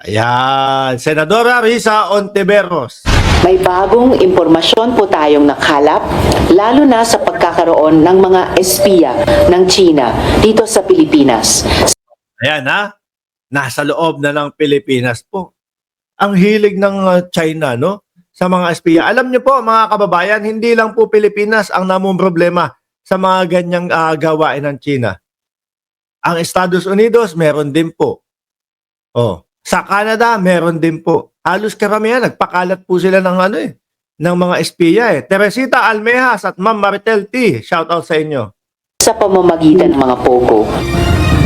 Ayan, Senadora Risa Ontiveros. May bagong impormasyon po tayong nakalap, lalo na sa pagkakaroon ng mga espiya ng China dito sa Pilipinas. Ayan ha, nasa loob na ng Pilipinas po. Ang hilig ng China, no? Sa mga espiya. Alam niyo po, mga kababayan, hindi lang po Pilipinas ang problema sa mga ganyang gawain ng China. Ang Estados Unidos, meron din po. Oh, sa Canada, meron din po. Halos karamihan, nagpakalat po sila ng ng mga espiya eh. Teresita Almejas at Ma'am Maritel T, shout out sa inyo. Sa pamamagitan ng mga pogo.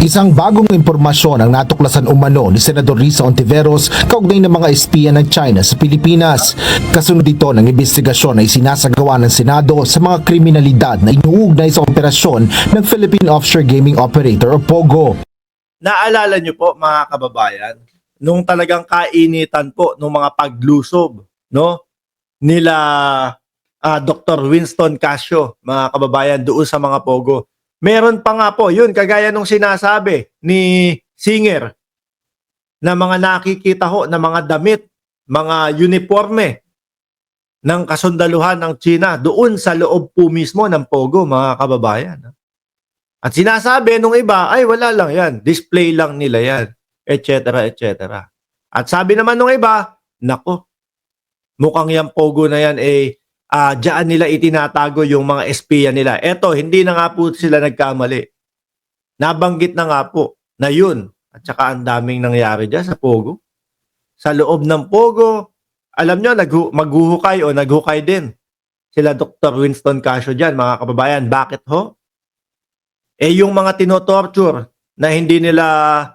Isang bagong impormasyon ang natuklasan umano ni Senador Risa Ontiveros kaugnay ng mga espiya ng China sa Pilipinas. Kasunod ito ng investigasyon na isinasagawa ng Senado sa mga kriminalidad na inuugnay sa operasyon ng Philippine Offshore Gaming Operator o POGO. Naalala nyo po mga kababayan, nung talagang kainitan po ng mga paglusob, no? Nila Dr. Winston Casio, mga kababayan, doon sa mga pogo. Meron pa nga po, yun, kagaya nung sinasabi ni Singer, na mga nakikita ho na mga damit, mga uniforme ng kasundaluhan ng China doon sa loob po mismo ng pogo, mga kababayan. At sinasabi nung iba, ay wala lang yan, display lang nila yan, etc. etc. At sabi naman nung iba, nako, mukhang yung pogo na yan diyan nila itinatago yung mga espiya nila. Eto, hindi na nga po sila nagkamali. Nabanggit na nga po na yun. At saka ang daming nangyari dyan sa pogo. Sa loob ng pogo, alam nyo, maghuhukay o naghukay din sila Dr. Winston Casio dyan, mga kababayan. Bakit ho? Yung mga tinotorture na hindi nila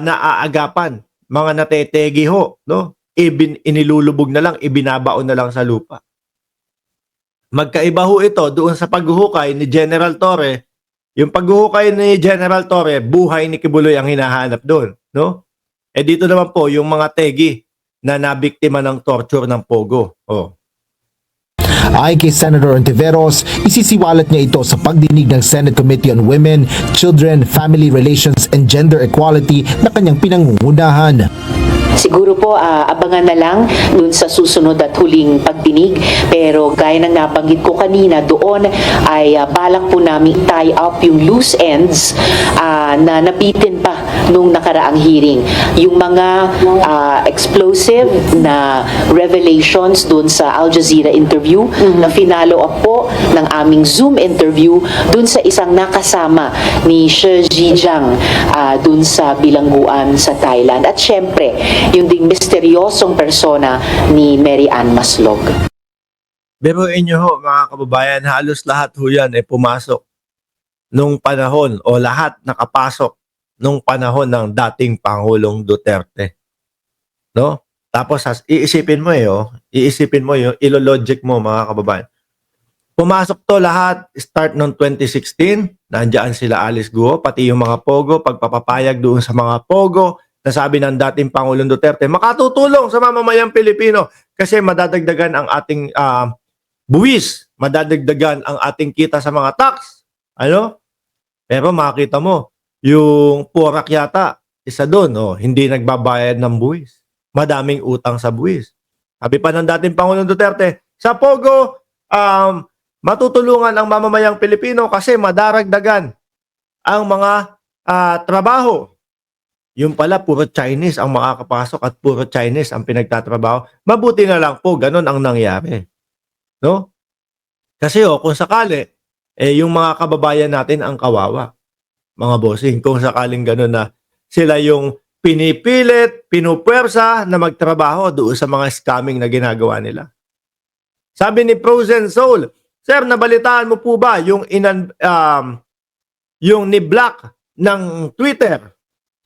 naaagapan, mga natetegi ho, no? Inilulubog na lang, ibinabaon na lang sa lupa. Magkaiba ho ito doon sa paghuhukay ni General Torre. Yung paghuhukay ni General Torre, buhay ni Kibuloy ang hinahanap doon, no? Dito naman po yung mga tegi na nabiktima ng torture ng pogo. Oh. Ayon kay Senator Ontiveros, isisiwalat niya ito sa pagdinig ng Senate Committee on Women, Children, Family Relations and Gender Equality na kanyang pinangungunahan. Siguro po abangan na lang dun sa susunod at huling pagdinig, pero gaya ng nabanggit ko kanina, doon ay balak po namin tie up yung loose ends na nabitin pa nung nakaraang hearing. Yung mga explosive na revelations dun sa Al Jazeera interview na finalo up po ng aming Zoom interview dun sa isang nakasama ni Shi Zhejiang dun sa bilangguan sa Thailand. At syempre, yung ding misteryosong persona ni Mary Ann Maslog. Biruin nyo ho, mga kababayan, halos lahat ho yan pumasok nung panahon o lahat nakapasok nung panahon ng dating Pangulong Duterte. No? Tapos iisipin mo yung ilologic mo, mga kababayan. Pumasok to lahat, start noong 2016, nandiyan sila Alice Guo, pati yung mga pogo, pagpapapayag doon sa mga pogo, nasabi ng dating Pangulong Duterte, makatutulong sa mamamayang Pilipino kasi madadagdagan ang ating buwis, madadagdagan ang ating kita sa mga tax. Ano? Pero makita mo, yung Porac yata, isa doon, hindi nagbabayad ng buwis. Madaming utang sa buwis. Sabi pa ng dating Pangulong Duterte, sa Pogo, matutulungan ang mamamayang Pilipino kasi madaragdagan ang mga trabaho. Yung pala, puro Chinese ang makakapasok at puro Chinese ang pinagtatrabaho. Mabuti na lang po, ganun ang nangyari. No? Kasi kung sakali, yung mga kababayan natin ang kawawa. Mga bossing, kung sakaling ganun na sila yung pinipilit, pinupwersa na magtrabaho doon sa mga scamming na ginagawa nila. Sabi ni Frozen Soul, Sir, nabalitaan mo po ba yung ni-block ng Twitter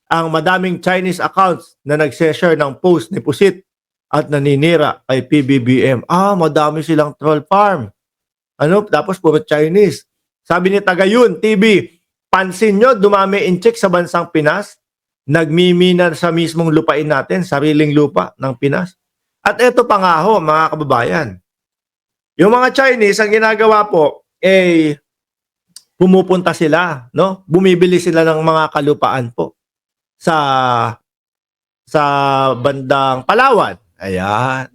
ang madaming Chinese accounts na nag-share ng post ni Pusit at naninira kay PBBM. Madami silang troll farm. Tapos puro Chinese. Sabi ni Tagayun TV, pansin nyo, dumami in-check sa bansang Pinas, nagmimina sa mismong lupain natin, sariling lupa ng Pinas. At eto pa nga ho, mga kababayan. Yung mga Chinese, ang ginagawa po, pumupunta sila, no? Bumibili sila ng mga kalupaan po sa sa bandang Palawan. Ayan.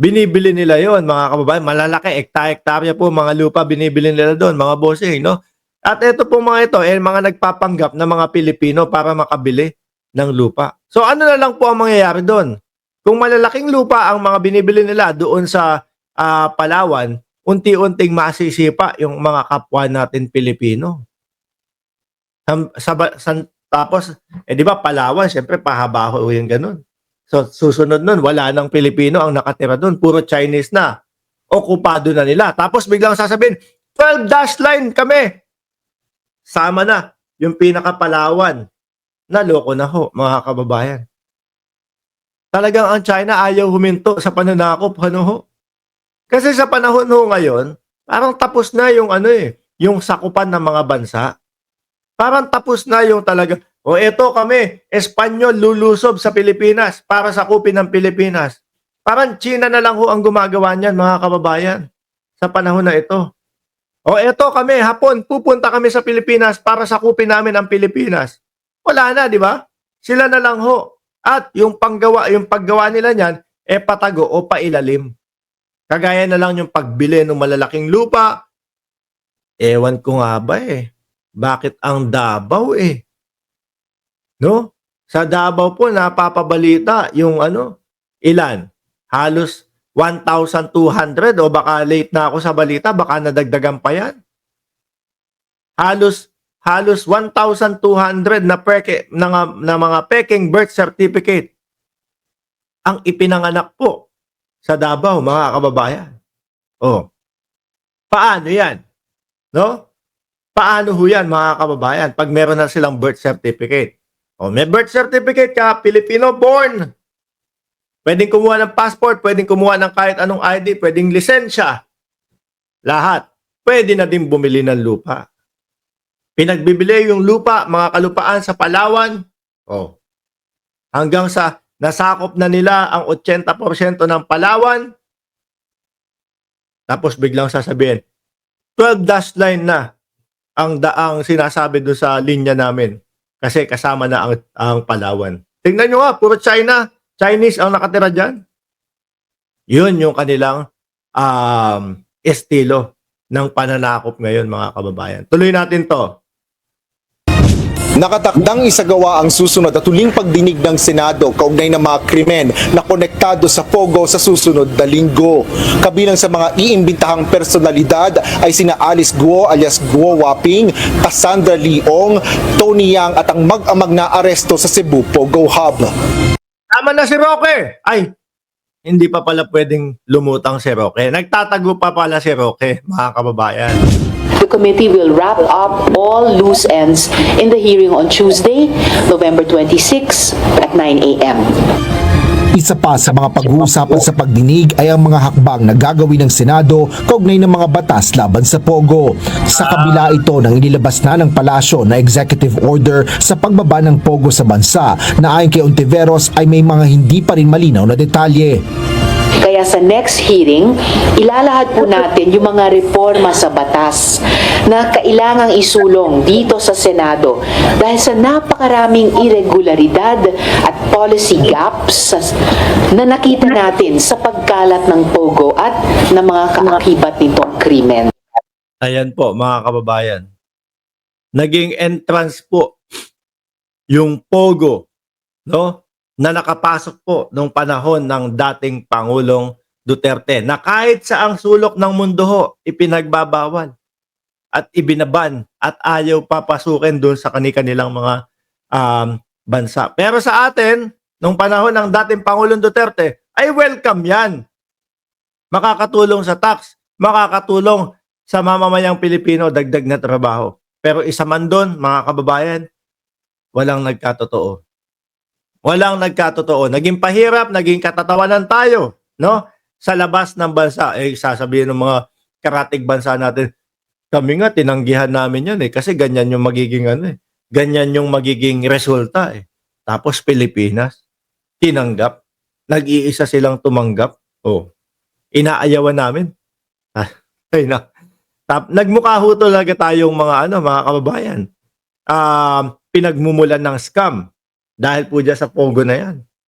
Binibili nila yon mga kababayan. Malalaki, ekta-ektarya po mga lupa binibili nila doon, mga bossing, no? At ito po mga ito, mga nagpapanggap na mga Pilipino para makabili ng lupa. So ano na lang po ang mangyayari doon? Kung malalaking lupa ang mga binibili nila doon sa Palawan, unti-unting masisipa yung mga kapwa natin Pilipino. Tapos, di ba Palawan, syempre pahabaho yung ganun. So, susunod nun, wala nang Pilipino ang nakatira dun. Puro Chinese na. Okupado na nila. Tapos biglang sasabihin, 12 dash line kami. Sama na yung pinaka-Palawan. Naloko na ho, mga kababayan. Talagang ang China ayaw huminto sa pananakop. Ano ho? Kasi sa panahon ho ngayon, parang tapos na yung yung sakupan ng mga bansa. Parang tapos na yung talaga, eto kami, Espanyol lulusob sa Pilipinas para sakupin ng Pilipinas. Parang China na lang ho ang gumagawa niyan, mga kababayan, sa panahon na ito. Eto kami, Hapon, pupunta kami sa Pilipinas para sakupin namin ang Pilipinas. Wala na, di ba? Sila na lang ho. At yung paggawa nila niyan, patago o pailalim. Kagaya na lang yung pagbili ng malalaking lupa. Ewan ko nga ba bakit ang Davao no? Sa Davao po napapabalita yung ilan? Halos 1,200 o baka late na ako sa balita, baka nadagdagan pa yan. Halos 1,200 na mga peking birth certificate ang ipinanganak po sa Davao, mga kababayan. Paano yan? No? Paano ho yan, mga kababayan, pag meron na silang birth certificate? May birth certificate ka, Filipino born. Pwedeng kumuha ng passport, pwedeng kumuha ng kahit anong ID, pwedeng lisensya. Lahat. Pwede na din bumili ng lupa. Pinagbibili yung lupa, mga kalupaan sa Palawan, hanggang sa nasakop na nila ang 80% ng Palawan, tapos biglang sasabihin, 12 dash line na ang daang sinasabi doon sa linya namin kasi kasama na ang Palawan. Tingnan nyo nga, puro Chinese ang nakatira dyan. Yun yung kanilang estilo ng pananakop ngayon, mga kababayan. Tuloy natin to. Nakatakdang isagawa ang susunod at huling pagdinig ng Senado kaugnay ng mga krimen na konektado sa Pogo sa susunod na linggo. Kabilang sa mga iimbitahang personalidad ay sina Alice Guo alias Guo Waping, Cassandra Leong, Tony Yang at ang mag-amag na aresto sa Cebu Pogo Hub. Tama na si Roque! Ay, hindi pa pala pwedeng lumutang si Roque. Nagtatago pa pala si Roque, mga kababayan. The committee will wrap up all loose ends in the hearing on Tuesday, November 26 at 9 a.m. Isa pa sa mga pag-uusapan sa pagdinig ay ang mga hakbang na gagawin ng Senado kaugnay ng mga batas laban sa Pogo. Sa kabila ito ng inilabas na ng palasyo na executive order sa pagbaba ng Pogo sa bansa na ayon kay Ontiveros ay may mga hindi pa rin malinaw na detalye. Kaya sa next hearing, ilalahad po natin yung mga reforma sa batas na kailangang isulong dito sa Senado dahil sa napakaraming irregularidad at policy gaps na nakita natin sa pagkalat ng Pogo at ng mga kaakibat nitong krimen. Ayan po, mga kababayan. Naging entrance po yung Pogo, no? Na nakapasok po nung panahon ng dating Pangulong Duterte na kahit saang sulok ng mundo ho, ipinagbabawal at ibinaban at ayaw papasukin doon sa kanilang mga bansa. Pero sa atin, nung panahon ng dating Pangulong Duterte, ay welcome yan. Makakatulong sa tax, makakatulong sa mamamayang Pilipino, dagdag na trabaho. Pero isa man doon, mga kababayan, walang nagkatotoo. Walang nagkatotoo. Naging pahirap, naging katatawanan tayo, no? Sa labas ng bansa. Sasabihin ng mga karatig bansa natin, kami nga, tinanggihan namin yan kasi ganyan yung magiging ganyan yung magiging resulta Tapos Pilipinas, tinanggap. Nag-iisa silang tumanggap. Inaayawan namin. Nagmukha ho talaga tayong mga mga kababayan. Pinagmumulan ng scam. Dahil po dyan sa Pogo na yan.